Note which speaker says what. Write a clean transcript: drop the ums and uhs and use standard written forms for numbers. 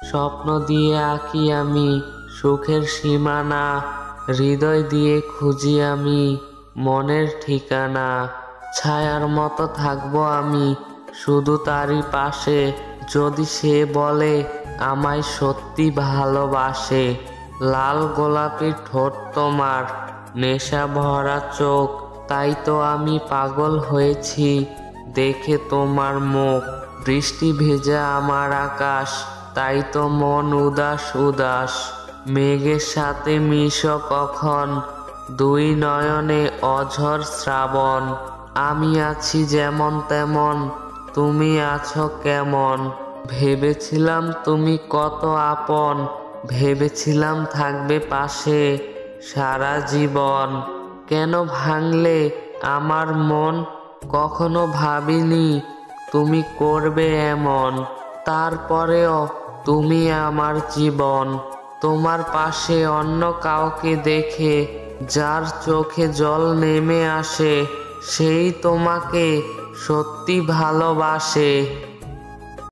Speaker 1: স্বপ্ন দিয়ে আঁকি আমি সুখের সীমানা, হৃদয় দিয়ে খুঁজি আমি মনের ঠিকানা। ছায়ার মতো থাকবো আমি শুধু তারই পাশে, যদি সে বলে আমায় সত্যি ভালোবাসে। লাল গোলাপি ঠোঁট তোমার, নেশা ভরা চোখ, তাই তো আমি পাগল হয়েছি দেখে তোমার মুখ। বৃষ্টি ভেজা আমার আকাশ, তাই তো মন উদাস উদাস। মেঘের সাথে মিশো কখন, দুই নয়নে অঝর শ্রাবণ। আমি আছি যেমন তেমন, তুমি আছো কেমন। ভেবেছিলাম তুমি কত আপন, ভেবেছিলাম থাকবে পাশে সারা জীবন। কেন ভাঙলে আমার মন, কখনো ভাবিনি তুমি করবে এমন। তারপরেও তুমি আমার জীবন। তোমার পাশে অন্য কাউকে দেখে যার চোখে জল নেমে আসে, সেই তোমাকে সত্যি ভালোবাসে।